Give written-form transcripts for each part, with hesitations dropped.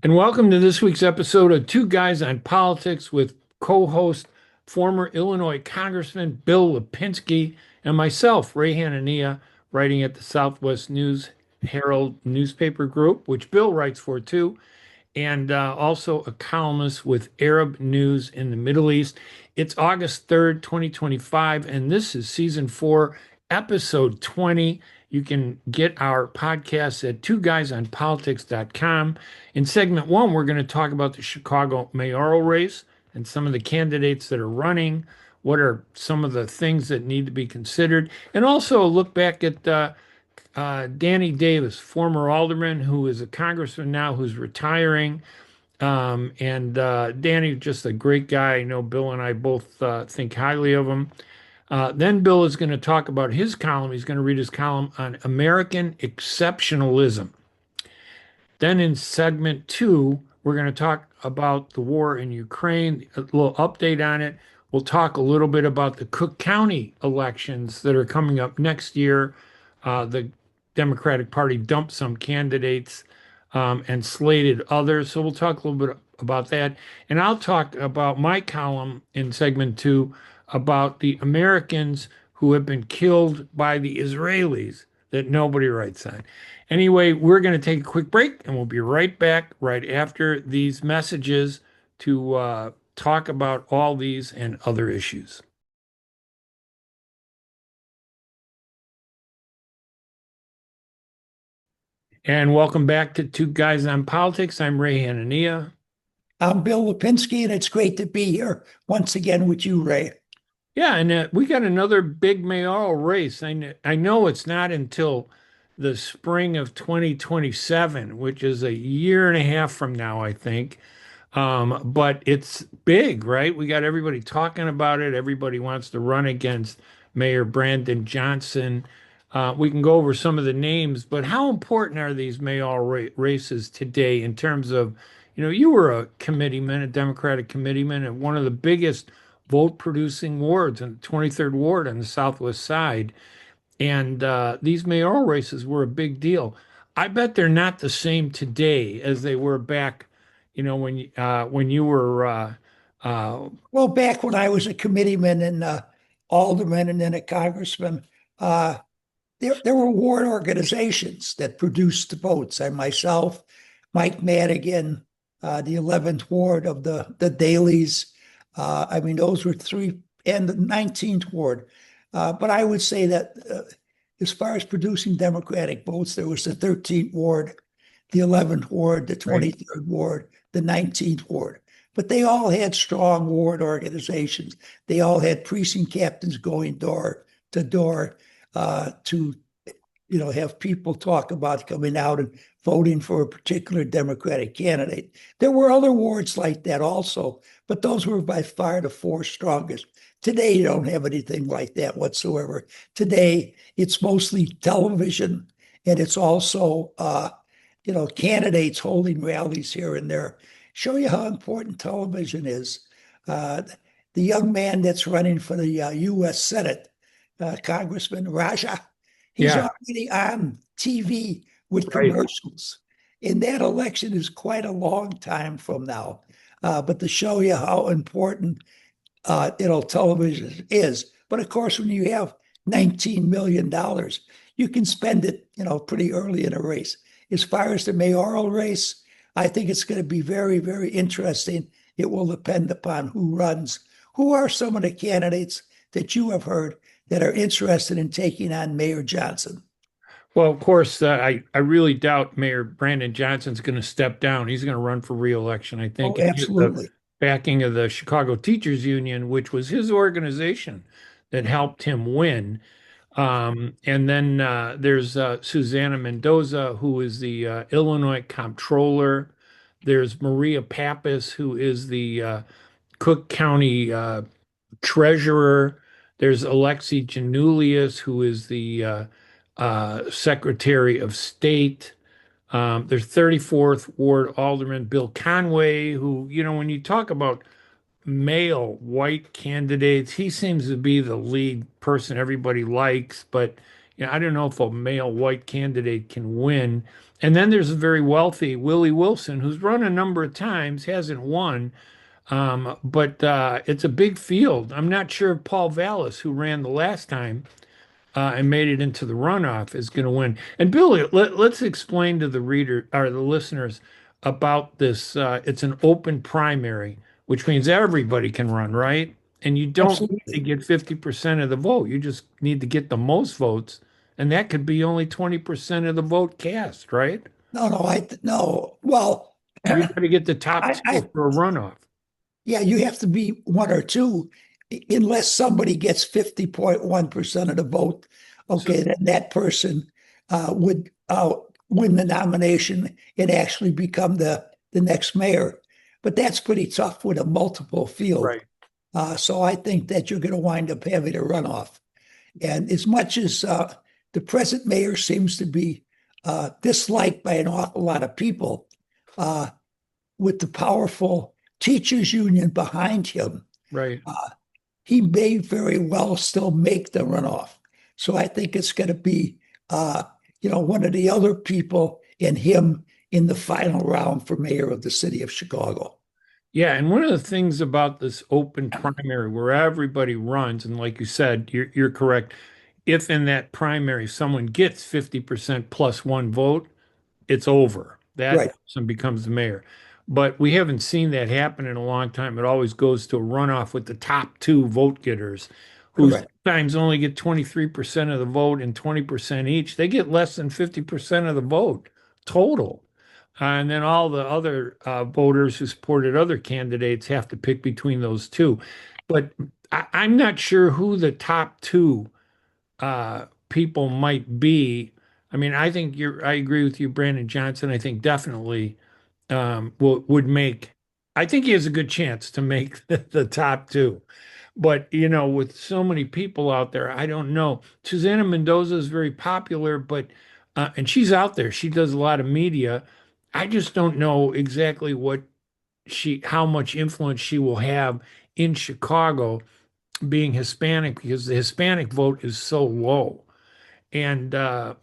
And welcome to this week's episode of Two Guys on Politics with co-host former Illinois Congressman Bill Lipinski and myself, Ray Hanania, writing at the Southwest News Herald newspaper group, which Bill writes for too, and also a columnist with Arab News in the Middle East. It's August 3rd, 2025, and this is season 4, episode 20. You can get our podcast at twoguysonpolitics.com. In segment 1, we're going to talk about the Chicago mayoral race and some of the candidates that are running. What are some of the things that need to be considered? And also a look back at Danny Davis, former alderman who is a congressman now who's retiring. And Danny, just a great guy. I know Bill and I both think highly of him. Then Bill is going to talk about his column. He's going to read his column on American exceptionalism. Then in segment 2, we're going to talk about the war in Ukraine, a little update on it. We'll talk a little bit about the Cook County elections that are coming up next year. The Democratic Party dumped some candidates and slated others. So we'll talk a little bit about that. And I'll talk about my column in segment 2 about the Americans who have been killed by the Israelis that nobody writes on. Anyway, we're going to take a quick break and we'll be right back right after these messages to talk about all these and other issues. And welcome back to Two Guys on Politics. I'm Ray Hanania. I'm Bill Lipinski, and it's great to be here once again with you, Ray. Yeah, and we got another big mayoral race. I know it's not until the spring of 2027, which is a year and a half from now, I think. But it's big, right? We got everybody talking about it. Everybody wants to run against Mayor Brandon Johnson. We can go over some of the names, but how important are these mayoral races today in terms of, you were a committeeman, a Democratic committeeman, at one of the biggest vote producing wards in the 23rd Ward on the Southwest side. And these mayoral races were a big deal. I bet they're not the same today as they were back, when you were Well, back when I was a committeeman and alderman and then a congressman, uh, there were ward organizations that produced the votes. I myself, Mike Madigan, the 11th Ward of the Dailies. I mean, those were three, and the 19th Ward. But I would say that as far as producing Democratic votes, there was the 13th Ward, the 11th Ward, the right. 23rd Ward, the 19th Ward. But they all had strong ward organizations. They all had precinct captains going door to door to have people talk about coming out and voting for a particular Democratic candidate. There were other wards like that also, but those were by far the four strongest. Today, you don't have anything like that whatsoever. Today, it's mostly television, and it's also, candidates holding rallies here and there. Show you how important television is. The young man that's running for the U.S. Senate, Congressman Raja, he's Yeah, already on TV with right. commercials. And that election is quite a long time from now. But to show you how important television is. But of course, when you have $19 million, you can spend it, pretty early in a race. As far as the mayoral race, I think it's going to be very, very interesting. It will depend upon who runs. Who are some of the candidates that you have heard that are interested in taking on Mayor Johnson? Well, of course, I really doubt Mayor Brandon Johnson's going to step down. He's going to run for reelection. I Oh, think he has the absolutely. backing of the Chicago Teachers Union, which was his organization that helped him win. And then there's Susanna Mendoza, who is the Illinois comptroller. There's Maria Pappas, who is the Cook County treasurer. There's Alexi Janulius, who is the Secretary of State. There's 34th Ward Alderman Bill Conway, who, when you talk about male white candidates, he seems to be the lead person everybody likes. But I don't know if a male white candidate can win. And then there's a very wealthy Willie Wilson, who's run a number of times, hasn't won, but it's a big field. I'm not sure if Paul Vallis, who ran the last time and made it into the runoff, is going to win. And Billy, let's explain to the reader or the listeners about this. It's an open primary, which means everybody can run, right? And you don't need to Absolutely. get 50% of the vote. You just need to get the most votes. And that could be only 20% of the vote cast, right? No, no, no. Well, You got to get the top I two for a runoff. yeah, you have to be one or two, unless somebody gets 50.1% of the vote. So, Okay, then that person would win the nomination and actually become the next mayor. But that's pretty tough with a multiple field. right. So I think that you're going to wind up having a runoff. And as much as the present mayor seems to be disliked by an awful lot of people, uh, with the powerful teachers union behind him, Right. uh, he may very well still make the runoff. So I think it's going to be, one of the other people and him in the final round for mayor of the city of Chicago. Yeah, and one of the things about this open primary where everybody runs, and like you said, you're correct. If in that primary someone gets 50% plus one vote, it's over. That Right, person becomes the mayor. But we haven't seen that happen in a long time. It always goes to a runoff with the top two vote getters, who correct. sometimes only get 23% of the vote and 20% each. They get less than 50% of the vote total. And then all the other voters who supported other candidates have to pick between those two. But I'm not sure who the top two people might be. I mean, I agree with you, Brandon Johnson. I think definitely would make, I think he has a good chance to make the top two. But, with so many people out there, I don't know. Susanna Mendoza is very popular, but, and she's out there. She does a lot of media. I just don't know exactly how much influence she will have in Chicago being Hispanic because the Hispanic vote is so low. And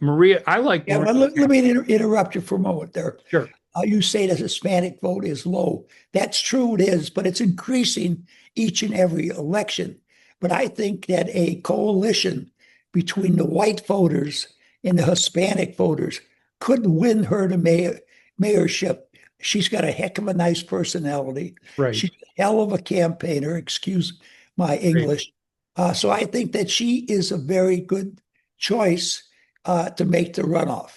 Maria, I like Yeah, Maria. well, let me interrupt you for a moment there. Sure. You say the Hispanic vote is low. That's true, it is, but it's increasing each and every election. But I think that a coalition between the white voters and the Hispanic voters could win her the mayorship. She's got a heck of a nice personality. Right. She's a hell of a campaigner, excuse my Right. English. So I think that she is a very good choice to make the runoff.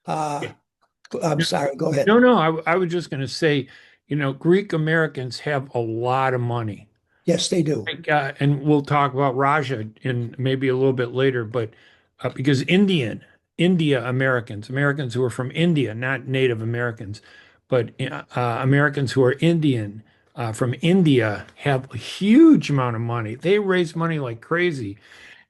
Uh, I'm sorry, go ahead. No, no, I was just going to say, Greek Americans have a lot of money. Yes, they do. Like, and we'll talk about Raja in maybe a little bit later, but because India Americans, Americans who are from India, not Native Americans, but Americans who are Indian from India have a huge amount of money. They raise money like crazy.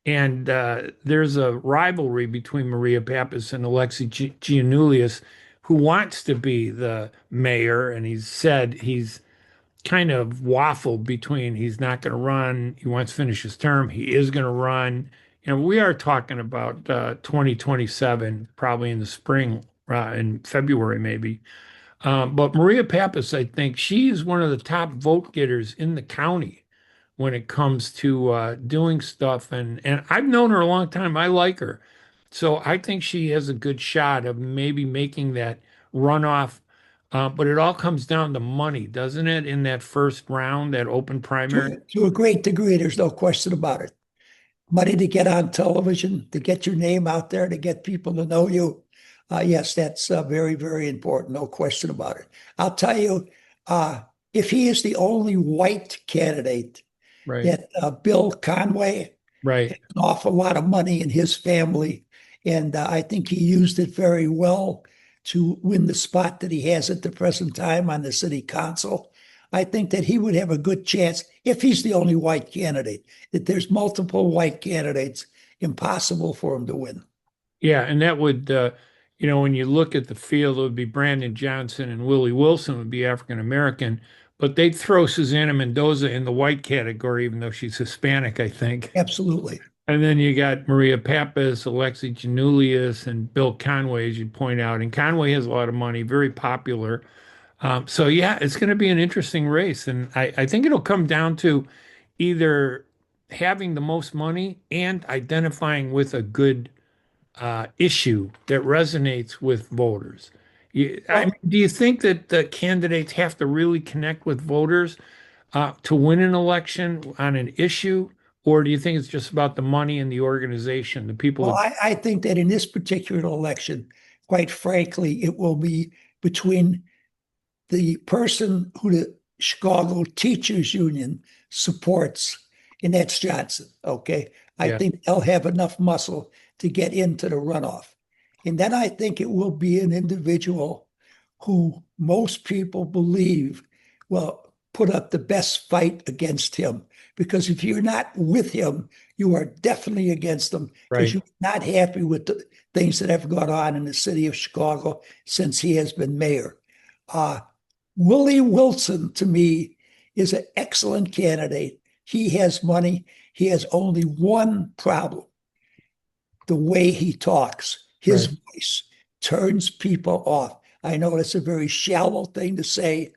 And there's a rivalry between Maria Pappas and Alexi Giannoulias, who wants to be the mayor. And he's said he's kind of waffled between he's not going to run, he wants to finish his term, he is going to run. We are talking about 2027, probably in the spring, in February, maybe. But Maria Pappas, I think she is one of the top vote getters in the county when it comes to doing stuff. And I've known her a long time. I like her. So I think she has a good shot of maybe making that runoff. But it all comes down to money, doesn't it? In that first round, that open primary. To a great degree, there's no question about it. Money to get on television, to get your name out there, to get people to know you. Yes, that's very, very important. No question about it. I'll tell you, if he is the only white candidate, Right. that Bill Conway Right. has an awful lot of money in his family. And I think he used it very well to win the spot that he has at the present time on the city council. I think that he would have a good chance if he's the only white candidate. That there's multiple white candidates, impossible for him to win. Yeah, and that would, when you look at the field, it would be Brandon Johnson and Willie Wilson would be African American, but they'd throw Susanna Mendoza in the white category, even though she's Hispanic, I think. Absolutely. And then you got Maria Pappas, Alexi Janulius, and Bill Conway, as you point out. And Conway has a lot of money, very popular. So yeah, it's going to be an interesting race, and I think it'll come down to either having the most money and identifying with a good issue that resonates with voters. I mean, Well, do you think that the candidates have to really connect with voters to win an election on an issue, or do you think it's just about the money and the organization, the people well, that, I think that in this particular election, quite frankly, it will be between the person who the Chicago Teachers Union supports, and that's Johnson. Okay. I yeah, think they'll have enough muscle to get into the runoff. And then I think it will be an individual who most people believe will put up the best fight against him. Because if you're not with him, you are definitely against him because right, you're not happy with the things that have gone on in the city of Chicago since he has been mayor. Uh, Willie Wilson, to me, is an excellent candidate. He has money. He has only one problem: the way he talks. His right. voice turns people off. I know that's a very shallow thing to say,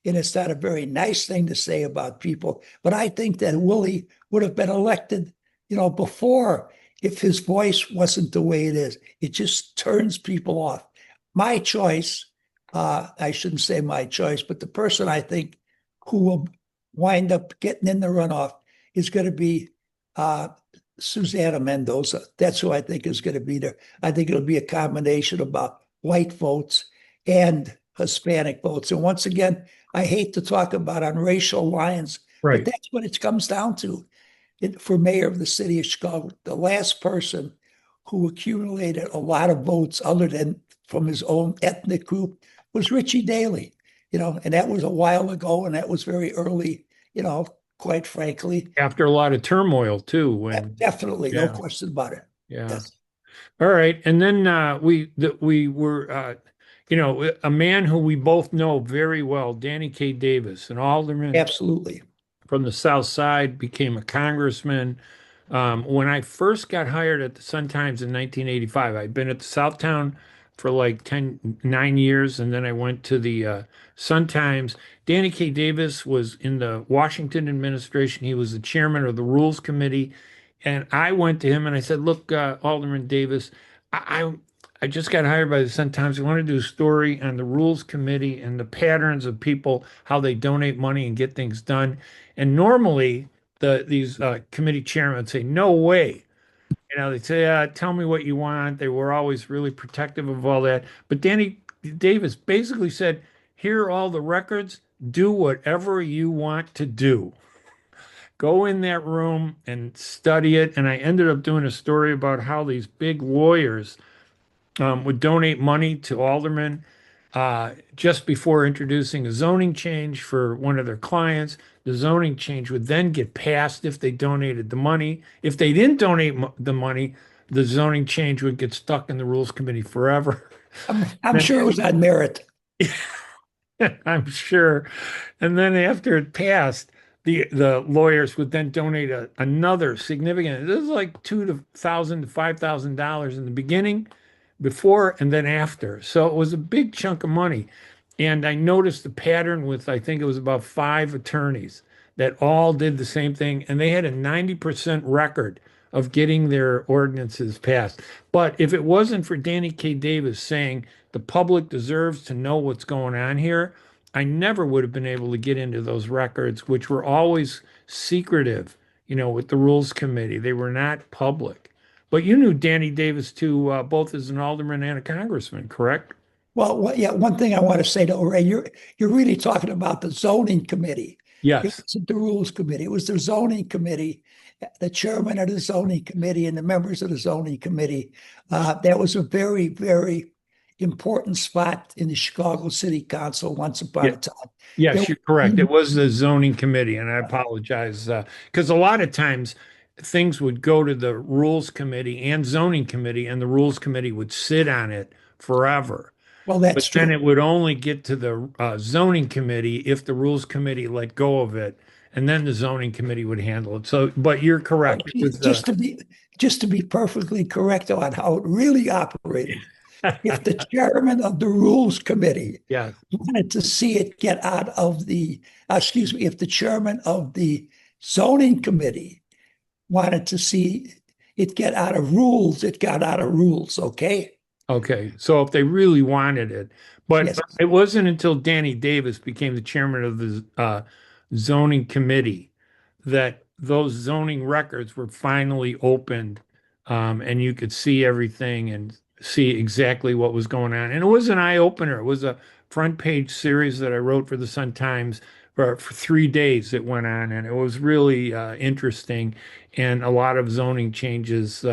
and it's not a very nice thing to say about people, but I think that Willie would have been elected, before if his voice wasn't the way it is. It just turns people off. My choice, I shouldn't say my choice, but the person I think who will wind up getting in the runoff is going to be uh, Susana Mendoza. That's who I think is going to be there. I think it'll be a combination about white votes and Hispanic votes. And once again, I hate to talk about on racial lines, but Right. that's what it comes down to. For mayor of the city of Chicago, the last person who accumulated a lot of votes other than from his own ethnic group was Richie Daley, and that was a while ago, and that was very early, quite frankly. After a lot of turmoil too, when, Definitely, no yeah, question about it. yeah. Yes, All right, and then we were a man who we both know very well, Danny K. Davis, an alderman absolutely. from the South Side, became a congressman. When I first got hired at the Sun Times in 1985, I'd been at the Southtown for like 9 years, and then I went to the Sun Times. Danny K. Davis was in the Washington administration. He was the chairman of the Rules Committee. And I went to him and I said, "Look, Alderman Davis, I, I just got hired by the Sun Times. I want to do a story on the Rules Committee and the patterns of people, how they donate money and get things done." And normally, these committee chairmen would say, "No way." They'd say, "Tell me what you want." They were always really protective of all that. But Danny Davis basically said, "Here are all the records. Do whatever you want to do. Go in that room and study it." And I ended up doing a story about how these big lawyers would donate money to aldermen just before introducing a zoning change for one of their clients. The zoning change would then get passed if they donated the money. If they didn't donate the money, the zoning change would get stuck in the Rules Committee forever. I'm sure it was on merit. I'm sure. And then after it passed, the lawyers would then donate another significant. This is like $2,000 to $5,000 in the beginning, before, and then after. So it was a big chunk of money. And I noticed the pattern with, I think it was about five attorneys that all did the same thing, and they had a 90% record of getting their ordinances passed. But if it wasn't for Danny K. Davis saying the public deserves to know what's going on here, I never would have been able to get into those records, which were always secretive, with the Rules Committee. They were not public. But you knew Danny Davis too, both as an alderman and a congressman, correct? Well, yeah, one thing I want to say to Ray, you're really talking about the zoning committee. It Yes. wasn't the rules committee. It was the zoning committee, the chairman of the zoning committee and the members of the zoning committee. That was a very, very important spot in the Chicago City Council once upon Yeah. a time. There Yes, you're correct. were, It was the zoning committee, and I apologize because a lot of times things would go to the rules committee and zoning committee, and the rules committee would sit on it forever. well, But that's then true. it would only get to the zoning committee if the rules committee let go of it. and then the zoning committee would handle it. So, but you're correct. It was Just to be perfectly correct on how it really operated, if the chairman of the rules committee yeah, wanted to see it get out of the, excuse me, if the chairman of the zoning committee wanted to see it get out of rules, it got out of rules, okay? okay. So if they really wanted it, but Yes, it wasn't until Danny Davis became the chairman of the zoning committee that those zoning records were finally opened, and you could see everything and see exactly what was going on. And it was an eye opener. It was a front page series that I wrote for the Sun Times for 3 days. It went on, and it was really interesting. And a lot of zoning changes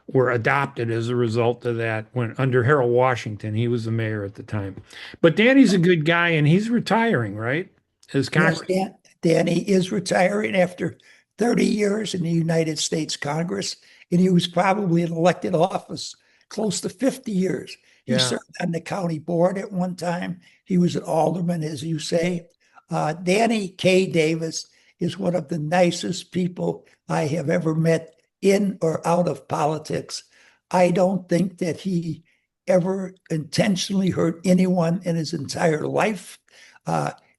were adopted as a result of that when under Harold Washington. He was the mayor at the time. But Danny's a good guy, and he's retiring, right? As yes, Congress. Danny is retiring after 30 years in the United States Congress, and he was probably in elected office close to 50 years. He Yeah. served on the county board at one time. He was an alderman, as you say. Danny K. Davis is one of the nicest people I have ever met in or out of politics. I don't think that he ever intentionally hurt anyone in his entire life.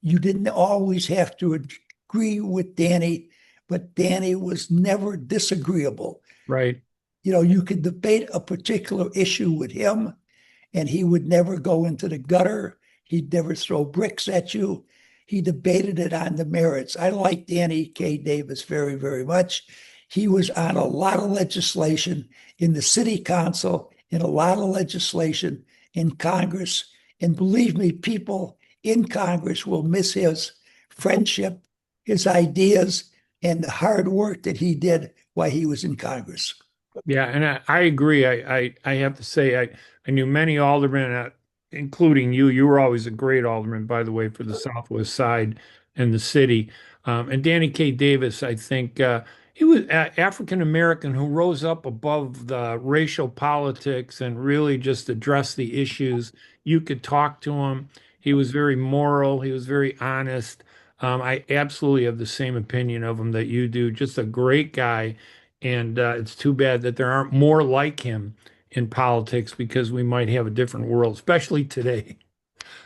You didn't always have to agree with Danny, but Danny was never disagreeable. Right. You know, you could debate a particular issue with him, and he would never go into the gutter. He'd never throw bricks at you. He debated it on the merits. I like Danny K. Davis very, very much. He was on a lot of legislation in the city council, in a lot of legislation in Congress. And believe me, people in Congress will miss his friendship, his ideas, and the hard work that he did while he was in Congress. Yeah, and I agree. I have to say I knew many aldermen, including you. You were always a great alderman, by the way, for the Southwest Side and the city. And Danny K. Davis, I think he was African American who rose up above the racial politics and really just addressed the issues. You could talk to him. He was very moral. He was very honest. I absolutely have the same opinion of him that you do. Just a great guy. And it's too bad that there aren't more like him in politics because we might have a different world, especially today.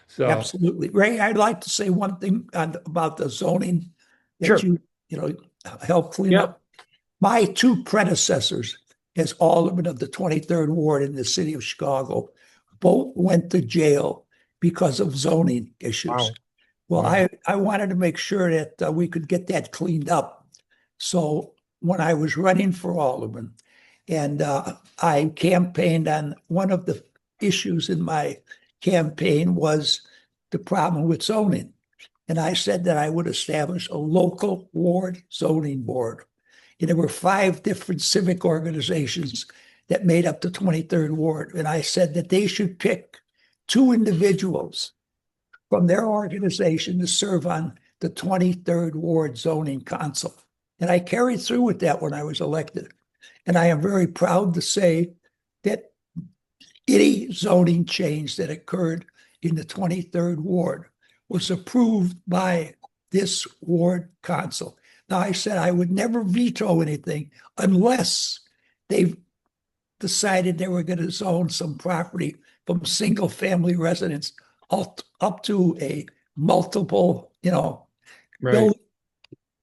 So, Absolutely. Ray, I'd like to say one thing about the zoning that sure. you helped clean Yep. up. My two predecessors as alderman of the 23rd Ward in the city of Chicago both went to jail because of zoning issues. Wow. Well, Wow. I wanted to make sure that we could get that cleaned up. So when I was running for alderman, and I campaigned on one of the issues in my campaign was the problem with zoning. And I said that I would establish a local ward zoning board. And there were 5 different civic organizations that made up the 23rd Ward. And I said that they should pick 2 individuals from their organization to serve on the 23rd Ward Zoning Council. And I carried through with that when I was elected. And I am very proud to say that any zoning change that occurred in the 23rd Ward was approved by this ward council. Now, I said I would never veto anything unless they decided they were going to zone some property from single family residence up to a multiple, Right. building.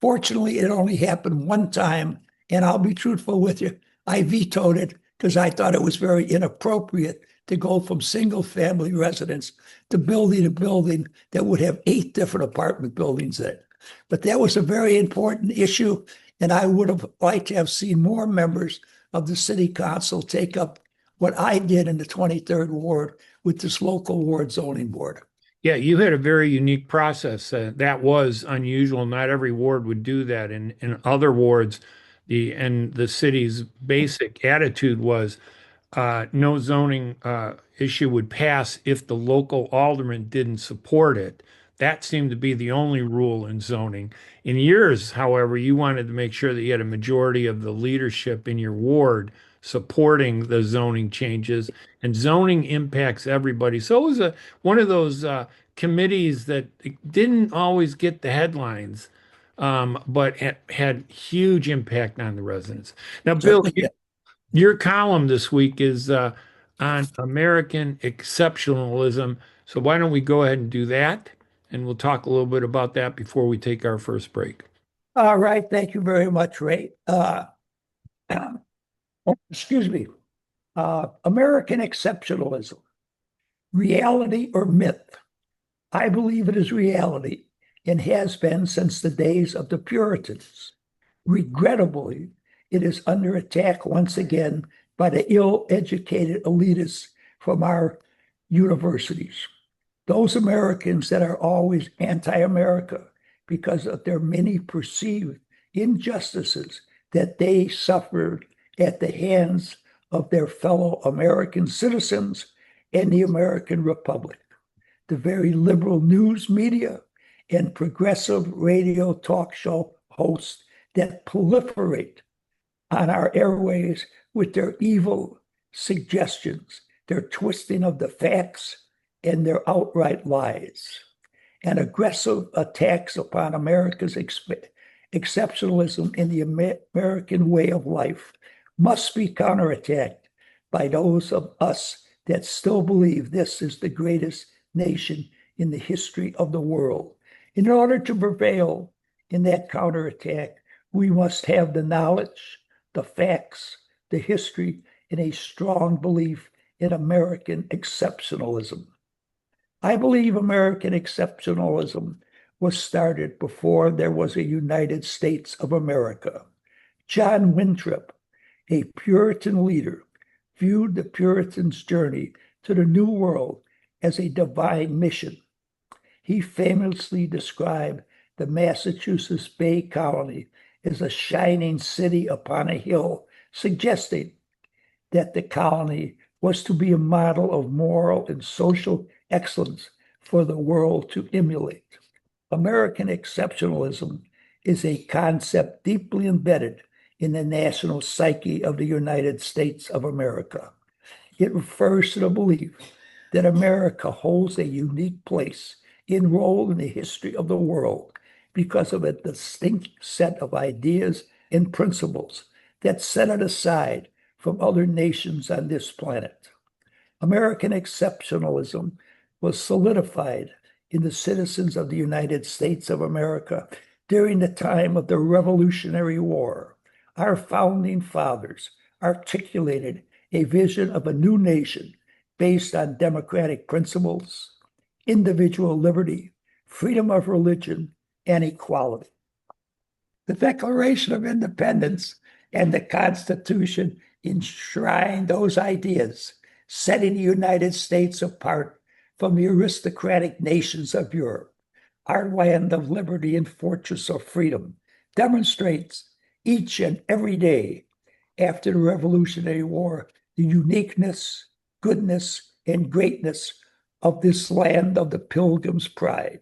Fortunately, it only happened one time, and I'll be truthful with you. I vetoed it because I thought it was very inappropriate to go from single family residence to building a building that would have 8 different apartment buildings in it. But that was a very important issue, and I would have liked to have seen more members of the city council take up what I did in the 23rd Ward with this local ward zoning board. Yeah, you had a very unique process. That was unusual. Not every ward would do that. In other wards, the city's basic attitude was no zoning issue would pass if the local alderman didn't support it. That seemed to be the only rule in zoning. In yours, however, you wanted to make sure that you had a majority of the leadership in your ward supporting the zoning changes, and zoning impacts everybody. So it was one of those committees that didn't always get the headlines, but had huge impact on the residents. Now, Bill, Certainly, your column this week is on American exceptionalism. So why don't we go ahead and do that? And we'll talk a little bit about that before we take our first break. all right. Thank you very much, Ray. Excuse me. American exceptionalism, reality or myth? I believe it is reality and has been since the days of the Puritans. Regrettably, it is under attack once again by the ill-educated elitists from our universities. Those Americans that are always anti-America because of their many perceived injustices that they suffered at the hands of their fellow American citizens and the American Republic. The very liberal news media and progressive radio talk show hosts that proliferate on our airways with their evil suggestions, their twisting of the facts, and their outright lies, and aggressive attacks upon America's exceptionalism in the American way of life must be counterattacked by those of us that still believe this is the greatest nation in the history of the world. In order to prevail in that counterattack, we must have the knowledge, the facts, the history, and a strong belief in American exceptionalism. I believe American exceptionalism was started before there was a United States of America. John Winthrop, a Puritan leader, viewed the Puritans' journey to the New World as a divine mission. He famously described the Massachusetts Bay Colony as a shining city upon a hill, suggesting that the colony was to be a model of moral and social excellence for the world to emulate. American exceptionalism is a concept deeply embedded in the national psyche of the United States of America. It refers to the belief that America holds a unique place and role in the history of the world because of a distinct set of ideas and principles that set it aside from other nations on this planet. American exceptionalism was solidified in the citizens of the United States of America during the time of the Revolutionary War. Our founding fathers articulated a vision of a new nation based on democratic principles, individual liberty, freedom of religion, and equality. The Declaration of Independence and the Constitution enshrine those ideas, setting the United States apart from the aristocratic nations of Europe. Our land of liberty and fortress of freedom demonstrates each and every day after the Revolutionary War the uniqueness, goodness, and greatness of this land of the Pilgrim's pride.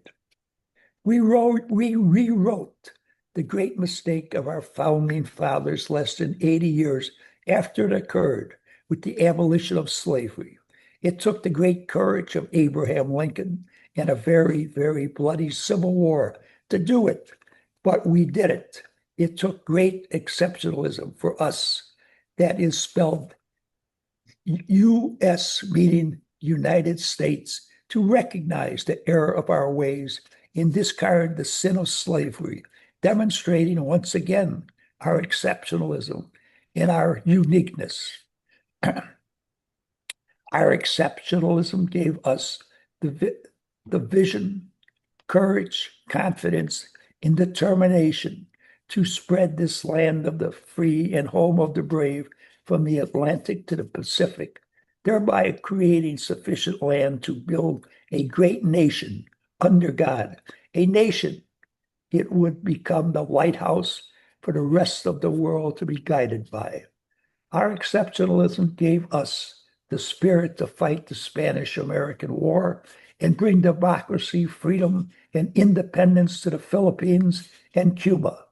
We rewrote the great mistake of our founding fathers less than 80 years after it occurred with the abolition of slavery. It took the great courage of Abraham Lincoln and a very, very bloody Civil War to do it, but we did it. It took great exceptionalism for us. That is spelled U.S. meaning United States, to recognize the error of our ways and discard the sin of slavery, demonstrating once again our exceptionalism and our uniqueness. Our exceptionalism gave us the vision, courage, confidence, and determination to spread this land of the free and home of the brave from the Atlantic to the Pacific, thereby creating sufficient land to build a great nation under God, a nation it would become the lighthouse for the rest of the world to be guided by. Our exceptionalism gave us the spirit to fight the Spanish-American War and bring democracy, freedom, and independence to the Philippines and Cuba.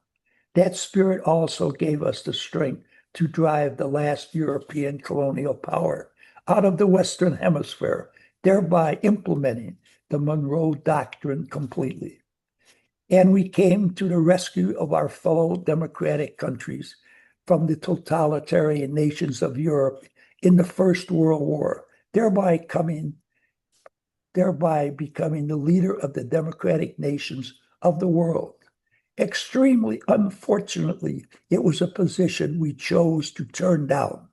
That spirit also gave us the strength to drive the last European colonial power out of the Western Hemisphere, thereby implementing the Monroe Doctrine completely. And we came to the rescue of our fellow democratic countries from the totalitarian nations of Europe in the First World War, thereby becoming the leader of the democratic nations of the world. Extremely unfortunately, it was a position we chose to turn down.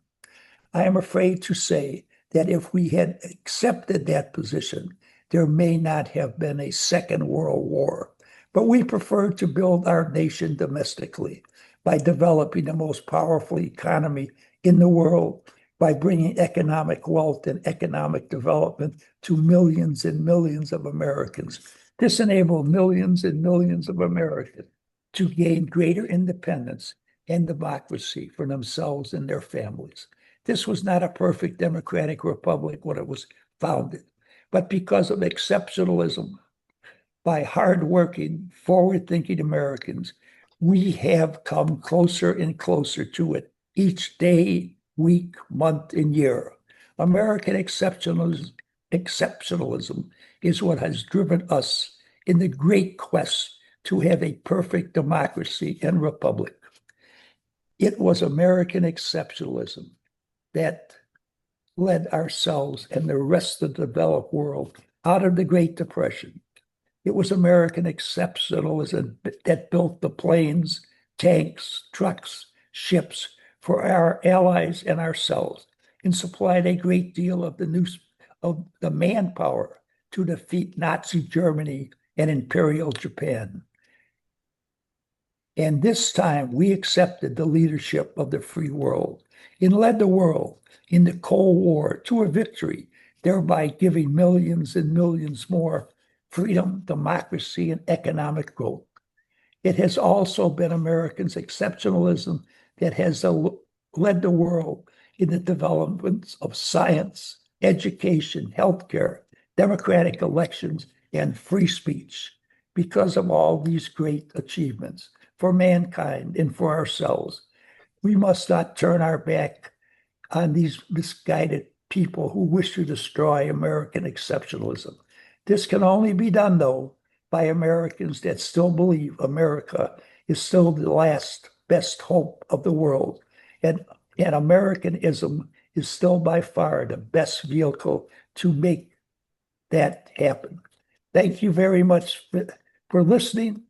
I am afraid to say that if we had accepted that position, there may not have been a Second World War. But we preferred to build our nation domestically by developing the most powerful economy in the world, by bringing economic wealth and economic development to millions and millions of Americans. This enabled millions and millions of Americans to gain greater independence and democracy for themselves and their families. This was not a perfect democratic republic when it was founded, but because of exceptionalism by hardworking, forward-thinking Americans, we have come closer and closer to it each day, week, month, and year. American exceptionalism is what has driven us in the great quest to have a perfect democracy and republic. It was American exceptionalism that led ourselves and the rest of the developed world out of the Great Depression. It was American exceptionalism that built the planes, tanks, trucks, ships for our allies and ourselves, and supplied a great deal of the manpower to defeat Nazi Germany and Imperial Japan. And this time we accepted the leadership of the free world and led the world in the Cold War to a victory, thereby giving millions and millions more freedom, democracy, and economic growth. It has also been Americans' exceptionalism that has led the world in the developments of science, education, healthcare, democratic elections, and free speech. Because of all these great achievements for mankind and for ourselves, we must not turn our back on these misguided people who wish to destroy American exceptionalism. This can only be done, though, by Americans that still believe America is still the last best hope of the world. And Americanism is still by far the best vehicle to make that happen. Thank you very much for listening.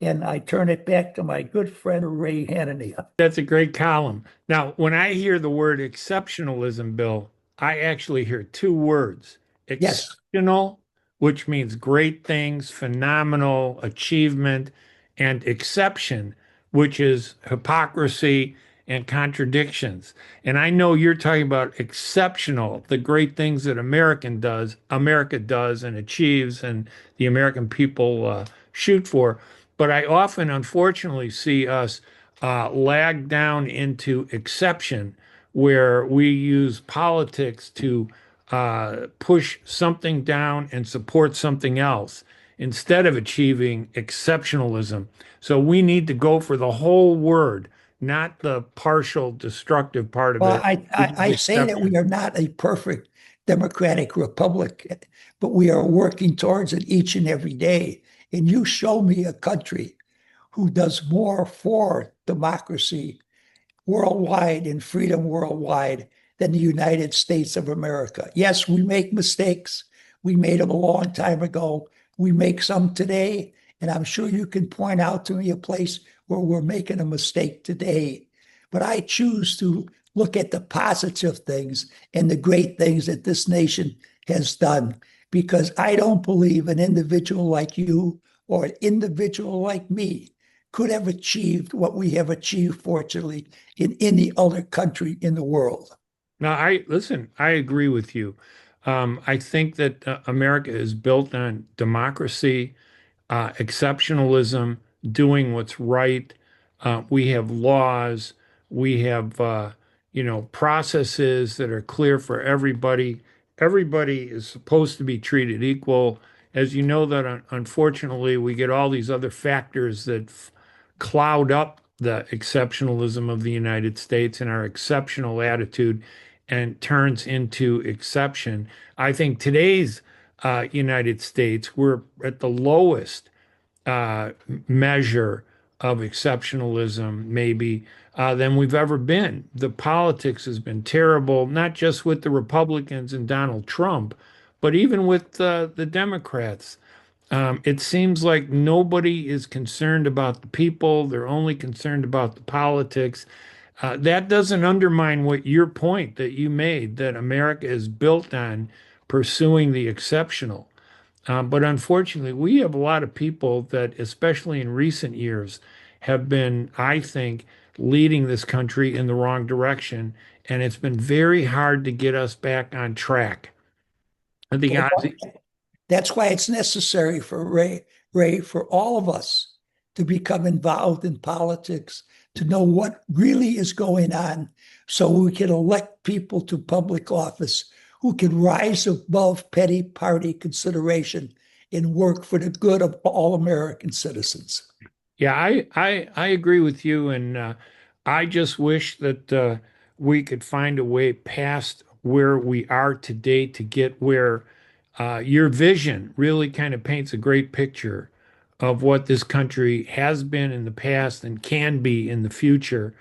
And I turn it back to my good friend, Ray Hanania. That's a great column. Now, when I hear the word exceptionalism, Bill, I actually hear two words: Yes. exceptional, which means great things, phenomenal achievement, and exception, which is hypocrisy and contradictions. And I know you're talking about exceptional, the great things that America does and achieves, and the American people shoot for. But I often, unfortunately, see us lag down into exception, where we use politics to push something down and support something else instead of achieving exceptionalism. So we need to go for the whole word, not the partial destructive part of Well, it, I, which I, is I say that we exception. are not a perfect democratic republic, but we are working towards it each and every day. And you show me a country who does more for democracy worldwide and freedom worldwide than the United States of America. Yes, we make mistakes. We made them a long time ago. We make some today. And I'm sure you can point out to me a place where we're making a mistake today. But I choose to look at the positive things and the great things that this nation has done, because I don't believe an individual like you or an individual like me could have achieved what we have achieved, fortunately, in any other country in the world. Now, I agree with you. I think that America is built on democracy, exceptionalism, doing what's right. We have laws, we have processes that are clear for everybody. Everybody is supposed to be treated equal. As you know, that unfortunately we get all these other factors that cloud up the exceptionalism of the United States and our exceptional attitude and turns into exception. I think today's United States, we're at the lowest measure of exceptionalism, maybe, than we've ever been. The politics has been terrible, not just with the Republicans and Donald Trump, but even with the Democrats. It seems like nobody is concerned about the people. They're only concerned about the politics. That doesn't undermine what your point that you made, that America is built on pursuing the exceptional. But unfortunately, we have a lot of people that, especially in recent years, have been, I think, leading this country in the wrong direction. And it's been very hard to get us back on track. I think, That's why it's necessary for Ray, for all of us to become involved in politics, to know what really is going on, so we can elect people to public office who can rise above petty party consideration and work for the good of all American citizens. yeah, I agree with you, and I just wish that we could find a way past where we are today to get where your vision really kind of paints a great picture of what this country has been in the past and can be in the future,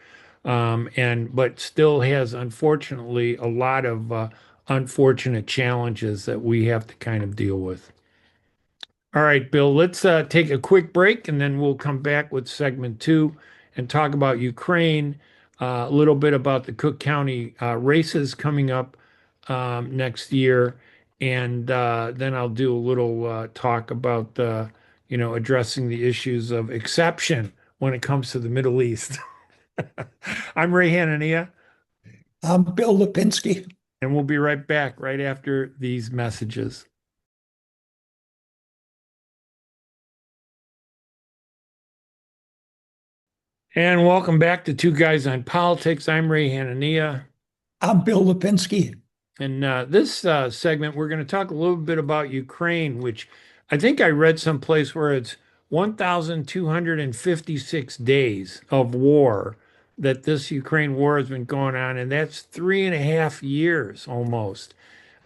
and but still has, unfortunately, a lot of unfortunate challenges that we have to kind of deal with. All right, Bill, let's take a quick break and then we'll come back with segment two and talk about Ukraine, a little bit about the Cook County races coming up next year. And then I'll do a little talk about, addressing the issues of exception when it comes to the Middle East. I'm Ray Hanania, I'm Bill Lipinski. and we'll be right back right after these messages. And welcome back to Two Guys on Politics. I'm Ray Hanania. I'm Bill Lipinski. And this segment, we're going to talk a little bit about Ukraine, which I think I read someplace where it's 1,256 days of war that this Ukraine war has been going on. And that's 3.5 years almost,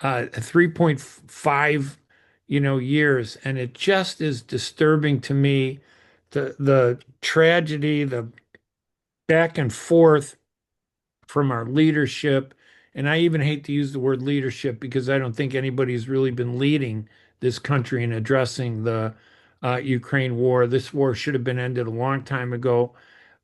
3.5, years. And it just is disturbing to me, the tragedy, the back and forth from our leadership. And I even hate to use the word leadership because I don't think anybody's really been leading this country in addressing the Ukraine war. This war should have been ended a long time ago.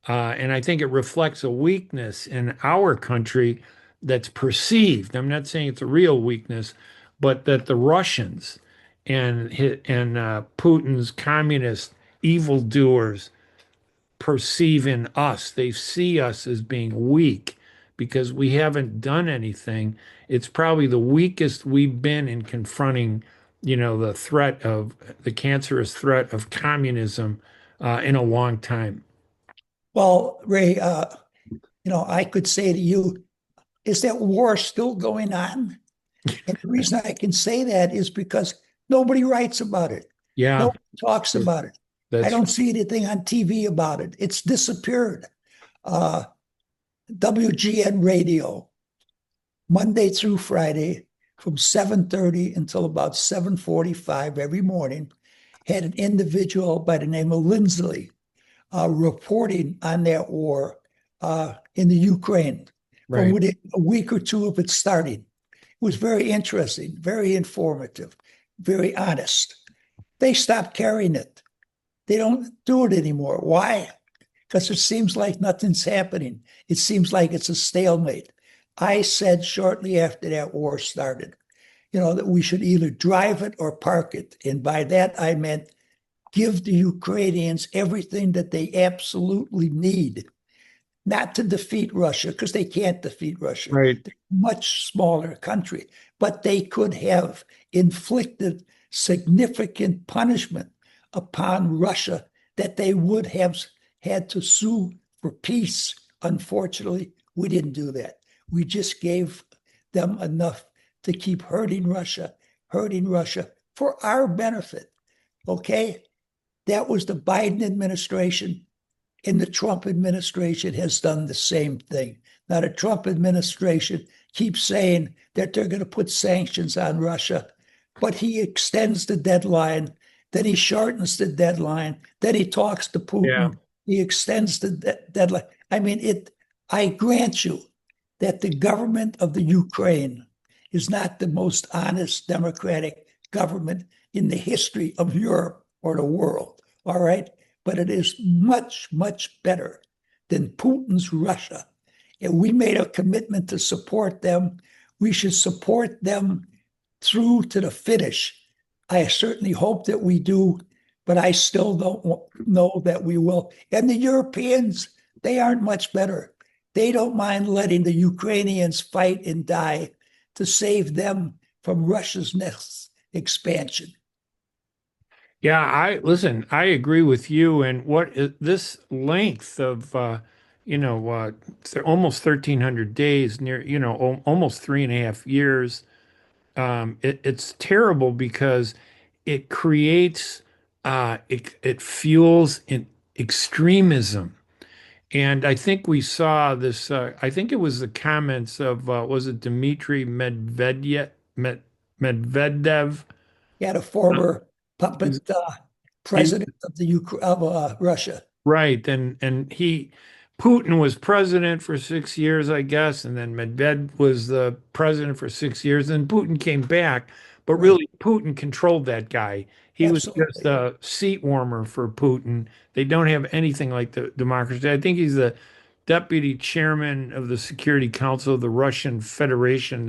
And I think it reflects a weakness in our country that's perceived. I'm not saying it's a real weakness, but that the Russians and Putin's communist evildoers perceive in us. They see us as being weak because we haven't done anything. It's probably the weakest we've been in confronting, the threat of the cancerous threat of communism in a long time. Well, Ray, I could say to you, is that war still going on? And the reason I can say that is because nobody writes about it. Yeah, Nobody talks about it. I don't see anything on TV about it. It's disappeared. WGN radio, Monday through Friday, from 7:30 until about 7:45 every morning, had an individual by the name of Lindsley reporting on that war in the Ukraine from within a week or two of it starting. It was very interesting, very informative, very honest. They stopped carrying it. They don't do it anymore. Why? Because it seems like nothing's happening. It seems like it's a stalemate. I said shortly after that war started, that we should either drive it or park it. And by that, I meant give the Ukrainians everything that they absolutely need, not to defeat Russia, because they can't defeat Russia. Right. They're a much smaller country, but they could have inflicted significant punishment upon Russia that they would have had to sue for peace. Unfortunately, we didn't do that. We just gave them enough to keep hurting Russia for our benefit. Okay? That was the Biden administration, and the Trump administration has done the same thing. Now, the Trump administration keeps saying that they're going to put sanctions on Russia, but he extends the deadline then he shortens the deadline, then he talks to Yeah. Putin, he extends the deadline. I mean, I grant you that the government of the Ukraine is not the most honest democratic government in the history of Europe or the world. All right. But it is much, much better than Putin's Russia. And we made a commitment to support them. We should support them through to the finish. I certainly hope that we do, but I still don't know that we will. And the Europeans, they aren't much better. They don't mind letting the Ukrainians fight and die to save them from Russia's next expansion. Yeah, I agree with you. And this length of, almost 1,300 days, near, almost 3.5 years, it's terrible because it creates, it fuels extremism. And I think we saw this, I think it was the comments of, was it Dmitry Medvedev? He had a former He's, puppet he president of Russia. Right. And Putin was president for 6 years, I guess, and then Medved was the president for 6 years, and Putin came back. But Right. really, Putin controlled that guy. He was just Absolutely. a seat warmer for Putin. They don't have anything like the democracy. I think he's the deputy chairman of the Security Council of the Russian Federation,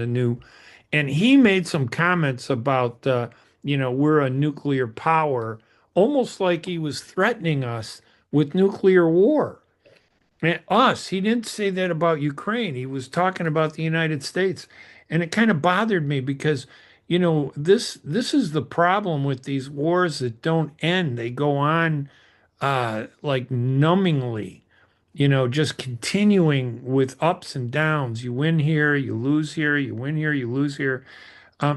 and he made some comments about, we're a nuclear power, almost like he was threatening us with nuclear war. And us, he didn't say that about Ukraine. He was talking about the United States. And it kind of bothered me because, this is the problem with these wars that don't end. They go on like numbingly, just continuing with ups and downs. You win here, you lose here, you win here, you lose here.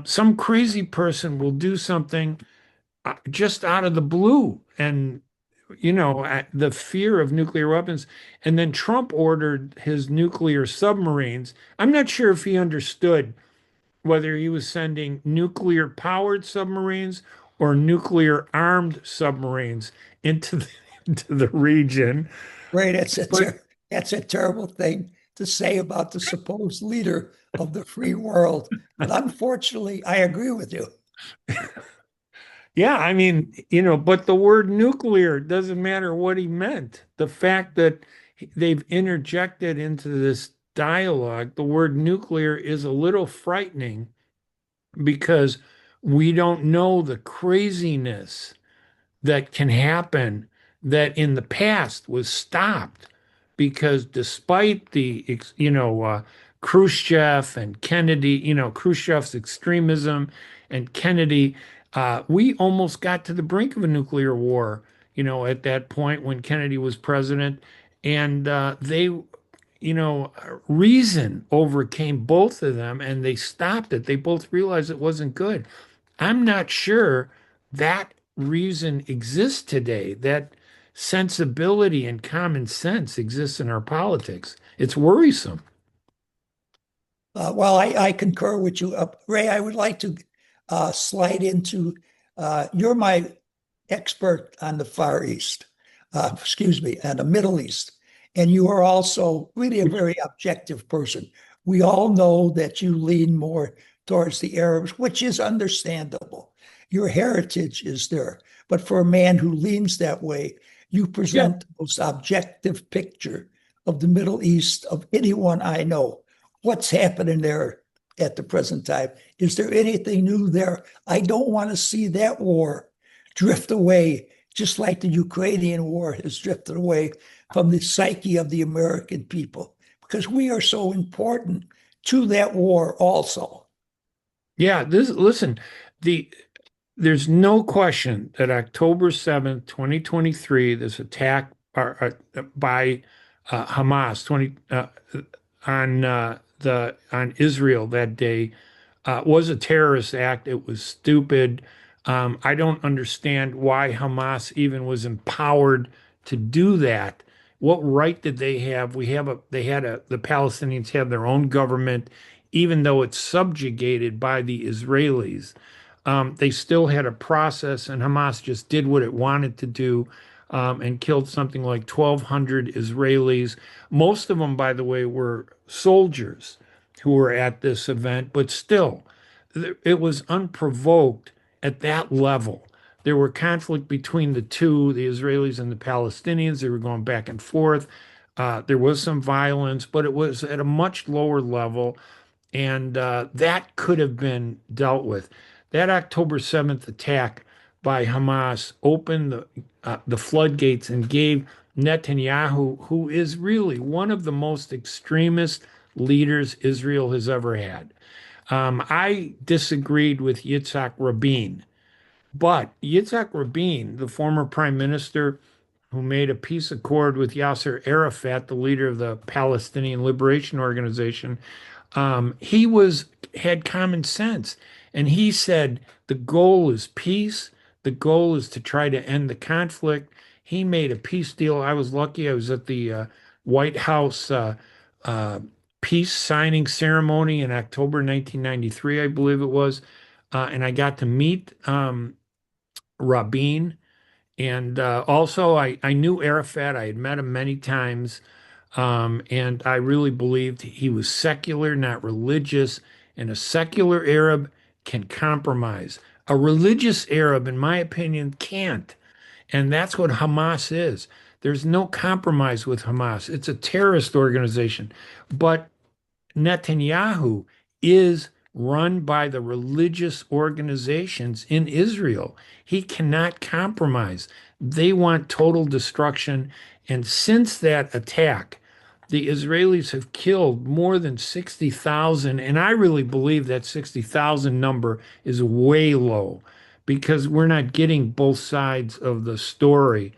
Some crazy person will do something just out of the blue. And, the fear of nuclear weapons. And then Trump ordered his nuclear submarines. I'm not sure if he understood whether he was sending nuclear powered submarines or nuclear armed submarines into the region. Right. But That's a terrible thing to say about the supposed leader of the free world. But unfortunately, I agree with you. yeah, I mean, but the word nuclear doesn't matter what he meant. The fact that they've interjected into this dialogue, the word nuclear is a little frightening because we don't know the craziness that can happen that in the past was stopped because despite Khrushchev and Kennedy, Khrushchev's extremism and Kennedy, we almost got to the brink of a nuclear war, at that point when Kennedy was president. And reason overcame both of them and they stopped it. They both realized it wasn't good. I'm not sure that reason exists today, that sensibility and common sense exists in our politics. It's worrisome. Well, I concur with you. Ray, I would like to slide into you're my expert on the Far East, excuse me, and the Middle East. And you are also really a very objective person. We all know that you lean more towards the Arabs, which is understandable. Your heritage is there. But for a man who leans that way, you Yeah. present the most objective picture of the Middle East of anyone I know. What's happening there at the present time? Is there anything new there? I don't want to see that war drift away, just like the Ukrainian war has drifted away from the psyche of the American people, because we are so important to that war also. Yeah, listen, the there's no question that October 7th, 2023, this attack by Hamas 20 on Israel that day was a terrorist act. It was stupid. I don't understand why Hamas even was empowered to do that. What right did they have? The Palestinians have their own government, even though it's subjugated by the Israelis. They still had a process, and Hamas just did what it wanted to do, and killed something like 1,200 Israelis. Most of them, by the way, were soldiers who were at this event, but still, it was unprovoked at that level. There were conflict between the two, the Israelis and the Palestinians. They were going back and forth. There was some violence, but it was at a much lower level, and that could have been dealt with. That October 7th attack by Hamas opened the floodgates and gave Netanyahu, who is really one of the most extremist leaders Israel has ever had. I disagreed with Yitzhak Rabin, but Yitzhak Rabin, the former prime minister who made a peace accord with Yasser Arafat, the leader of the Palestinian Liberation Organization, he had common sense, and he said the goal is peace. The goal is to try to end the conflict. He made a peace deal. I was lucky. I was at the White House uh, peace signing ceremony in October 1993, I believe it was, and I got to meet Rabin. And also, I knew Arafat. I had met him many times. And I really believed he was secular, not religious. And a secular Arab can compromise. A religious Arab, in my opinion, can't. And that's what Hamas is. There's no compromise with Hamas. It's a terrorist organization. But Netanyahu is run by the religious organizations in Israel. He cannot compromise. They want total destruction. And since that attack, the Israelis have killed more than 60,000. And I really believe that 60,000 number is way low because we're not getting both sides of the story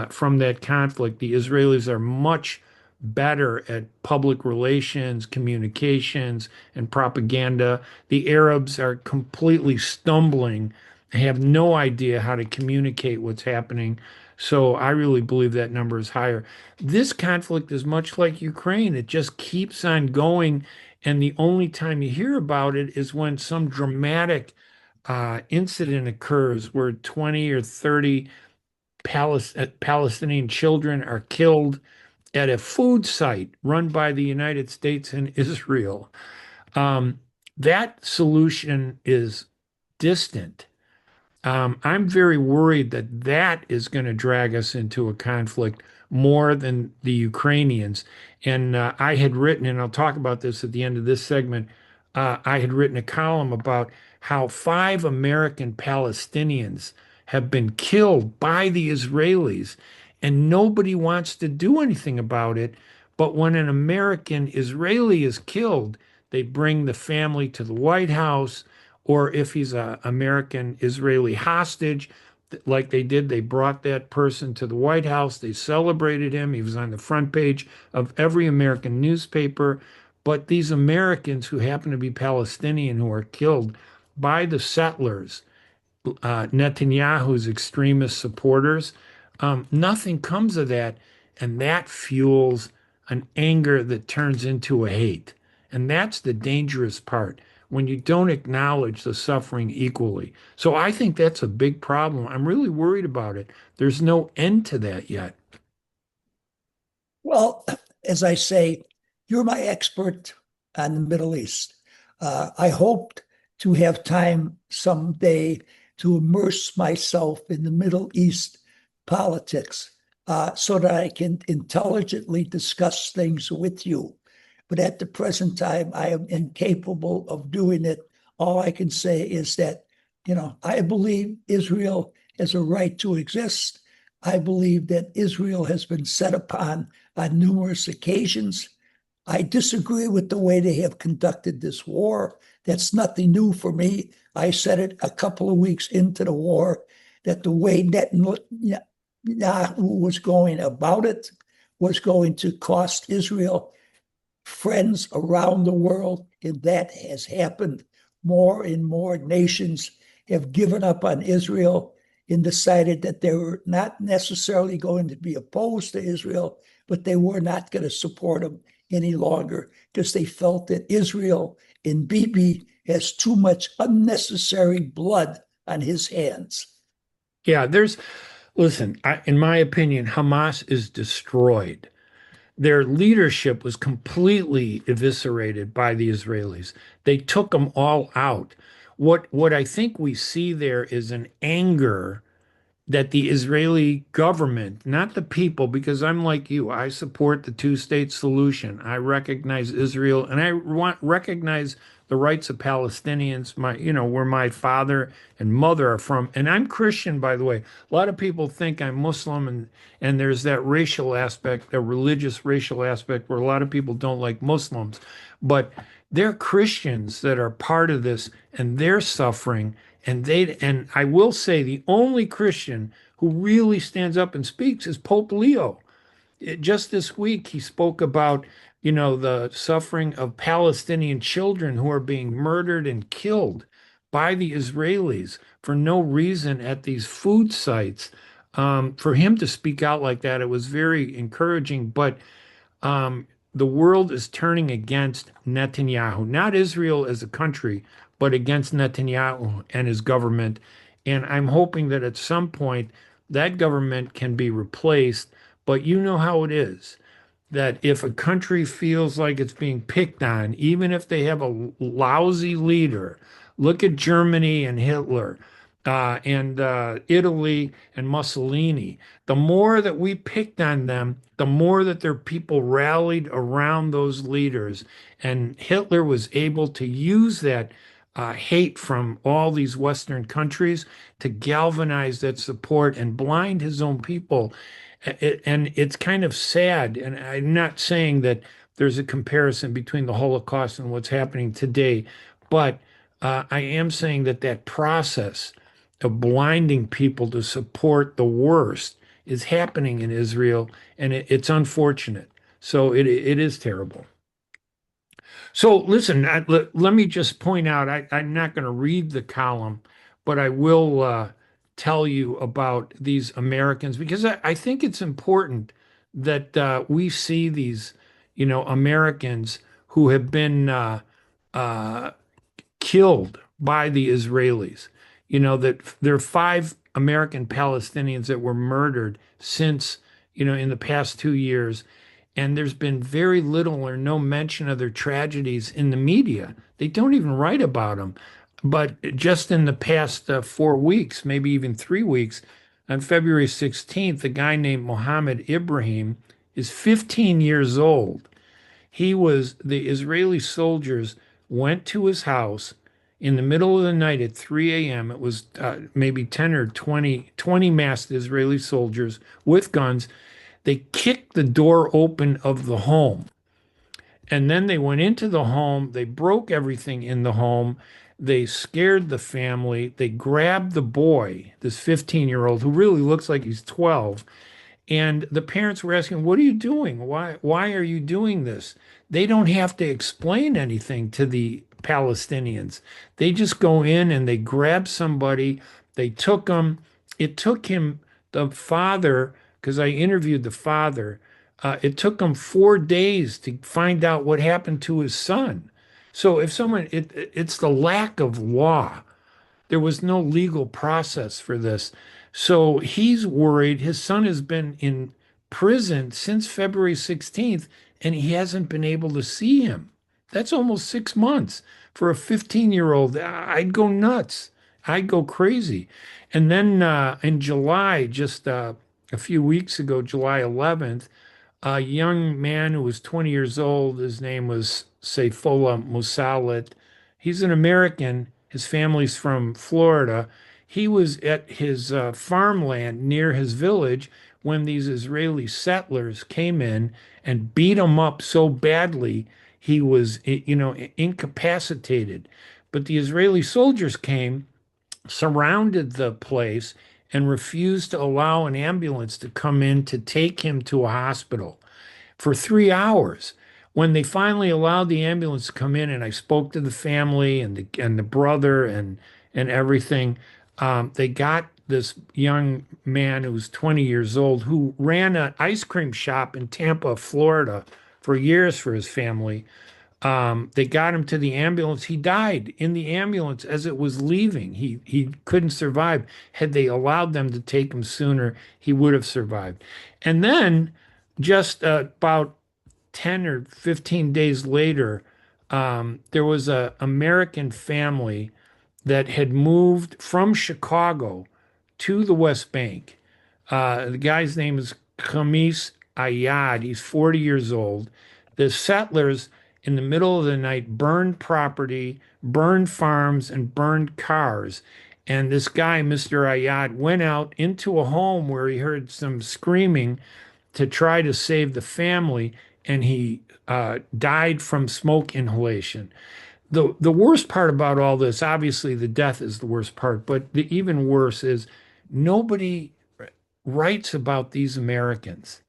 from that conflict. The Israelis are much better at public relations, communications, and propaganda. The Arabs are completely stumbling, have no idea how to communicate what's happening. So I really believe that number is higher. This conflict is much like Ukraine. It just keeps on going. And the only time you hear about it is when some dramatic incident occurs where 20 or 30 Palestinian children are killed at a food site run by the United States and Israel. Um, that solution is distant. I'm very worried that that is going to drag us into a conflict more than the Ukrainians. And I had written, and I'll talk about this at the end of this segment, I had written a column about how 5 American Palestinians have been killed by the Israelis, and nobody wants to do anything about it. But when an American Israeli is killed, they bring the family to the White House, or if he's an American Israeli hostage, like they did, they brought that person to the White House. They celebrated him. He was on the front page of every American newspaper. But these Americans who happen to be Palestinian who are killed by the settlers, Netanyahu's extremist supporters, nothing comes of that. And that fuels an anger that turns into a hate. And that's the dangerous part when you don't acknowledge the suffering equally. So I think that's a big problem. I'm really worried about it. There's no end to that yet. Well, as I say, you're my expert on the Middle East. I hoped to have time someday to immerse myself in the Middle East politics so that I can intelligently discuss things with you. But at the present time, I am incapable of doing it. All I can say is that, I believe Israel has a right to exist. I believe that Israel has been set upon on numerous occasions. I disagree with the way they have conducted this war. That's nothing new for me. I said it a couple of weeks into the war, that the way Netanyahu was going about it was going to cost Israel friends around the world, and that has happened. More and more nations have given up on Israel and decided that they were not necessarily going to be opposed to Israel, but they were not going to support them any longer because they felt that Israel and Bibi has too much unnecessary blood on his hands. Yeah, listen, in my opinion, Hamas is destroyed. Their leadership was completely eviscerated by the Israelis. They took them all out. What I think we see there is an anger that the Israeli government, not the people, because I'm like you, I support the two-state solution. I recognize Israel and I recognize the rights of Palestinians, where my father and mother are from. And I'm Christian, by the way. A lot of people think I'm Muslim, and there's that racial aspect, a religious racial aspect where a lot of people don't like Muslims. But they're Christians that are part of this and they're suffering. And I will say the only Christian who really stands up and speaks is Pope Leo. Just this week, he spoke about, the suffering of Palestinian children who are being murdered and killed by the Israelis for no reason at these food sites. For him to speak out like that, it was very encouraging. But the world is turning against Netanyahu, not Israel as a country, but against Netanyahu and his government. And I'm hoping that at some point that government can be replaced. But you know how it is that if a country feels like it's being picked on, even if they have a lousy leader, look at Germany and Hitler, and Italy and Mussolini. The more that we picked on them, the more that their people rallied around those leaders. And Hitler was able to use that hate from all these Western countries to galvanize that support and blind his own people. And it's kind of sad. And I'm not saying that there's a comparison between the Holocaust and what's happening today, but I am saying that that process of blinding people to support the worst is happening in Israel, and it's unfortunate. So it is terrible. So listen, let me just point out, I'm not going to read the column, but I will tell you about these Americans because I think it's important that we see these, Americans who have been uh, killed by the Israelis. That there are 5 American Palestinians that were murdered since, in the past 2 years. And there's been very little or no mention of their tragedies in the media. They don't even write about them. But just in the past 4 weeks, maybe even 3 weeks, on February 16th, a guy named Mohammed Ibrahim is 15 years old. The Israeli soldiers went to his house in the middle of the night at 3 a.m. It was maybe 10 or 20 masked Israeli soldiers with guns. They kicked the door open of the home. And then they went into the home. They broke everything in the home. They scared the family. They grabbed the boy, this 15-year-old, who really looks like he's 12, and the parents were asking, "What are you doing? Why are you doing this?" They don't have to explain anything to the Palestinians. They just go in and they grab somebody. They took him. It took him, the father, because I interviewed the father, it took him 4 days to find out what happened to his son. So if it's the lack of law. There was no legal process for this. So he's worried. His son has been in prison since February 16th, and he hasn't been able to see him. That's almost 6 months for a 15-year-old. I'd go nuts. I'd go crazy. And then in July, just a few weeks ago, July 11th, a young man who was 20 years old, his name was Saifola Musalit. He's an American. His family's from Florida. He was at his farmland near his village when these Israeli settlers came in and beat him up so badly he was, incapacitated. But the Israeli soldiers came, surrounded the place, and refused to allow an ambulance to come in to take him to a hospital for 3 hours. When they finally allowed the ambulance to come in, and I spoke to the family and the brother and everything, they got this young man who was 20 years old who ran an ice cream shop in Tampa, Florida, for years for his family. They got him to the ambulance. He died in the ambulance as it was leaving. He couldn't survive. Had they allowed them to take him sooner, he would have survived. And then just about 10 or 15 days later, there was a American family that had moved from Chicago to the West Bank. The guy's name is Khamis Ayad. He's 40 years old. The settlers, in the middle of the night, burned property, burned farms, and burned cars. And this guy, Mr. Ayad, went out into a home where he heard some screaming to try to save the family, and he died from smoke inhalation. The worst part about all this, obviously, the death is the worst part, but the even worse is nobody writes about these Americans.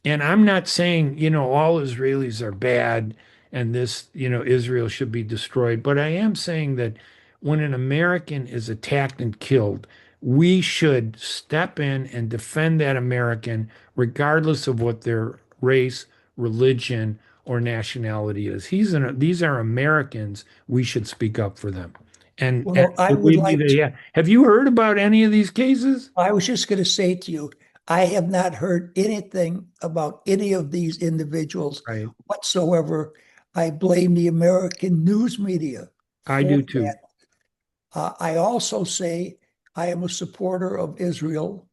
And I'm not saying, all Israelis are bad and this, Israel should be destroyed, but I am saying that when an American is attacked and killed, we should step in and defend that American, regardless of what their race, religion, or nationality is. These are Americans. We should speak up for them. And Well, I would believe me, like to, have you heard about any of these cases? I was just going to say to you, I have not heard anything about any of these individuals Right. whatsoever. I blame the American news media I for do too. that. I also say I am a supporter of Israel.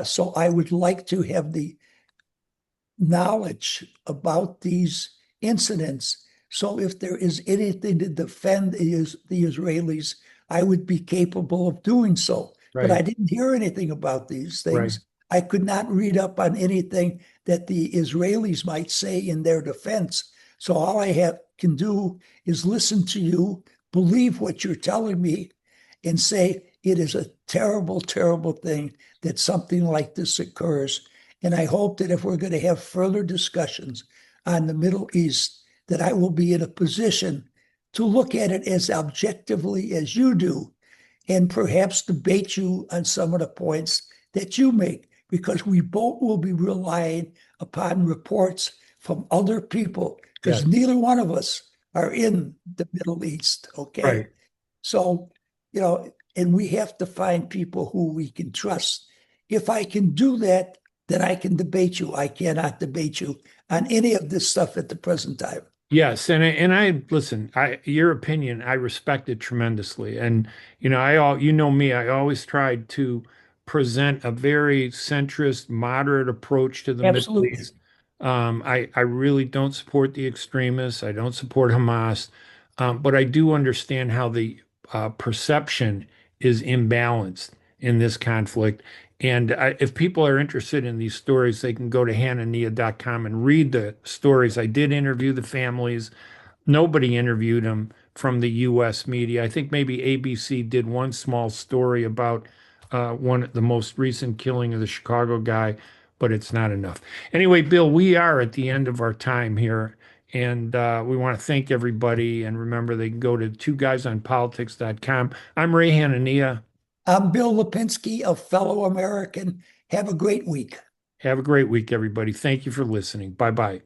So I would like to have the knowledge about these incidents. So if there is anything to defend the Israelis, I would be capable of doing so. But Right. I didn't hear anything about these Right. things. I could not read up on anything that the Israelis might say in their defense. So all I can do is listen to you, believe what you're telling me, and say it is a terrible, terrible thing that something like this occurs. And I hope that if we're going to have further discussions on the Middle East, that I will be in a position to look at it as objectively as you do and perhaps debate you on some of the points that you make, because we both will be relying upon reports from other people, Yes. because neither one of us are in the Middle East. Okay. Right. So, and we have to find people who we can trust. If I can do that, then I can debate you. I cannot debate you on any of this stuff at the present time. Yes, and I listen. Your opinion, I respect it tremendously. And you know me. I always tried to present a very centrist, moderate approach to the Middle Absolutely. East. I really don't support the extremists. I don't support Hamas, but I do understand how the perception is imbalanced in this conflict. And if people are interested in these stories, they can go to hanania.com and read the stories. I did interview the families. Nobody interviewed them from the U.S. media. I think maybe ABC did one small story about the most recent killing of the Chicago guy, but it's not enough. Anyway, Bill, we are at the end of our time here, and we want to thank everybody. And remember, they can go to twoguysonpolitics.com. I'm Ray Hanania. I'm Bill Lipinski, a fellow American. Have a great week. Have a great week, everybody. Thank you for listening. Bye bye.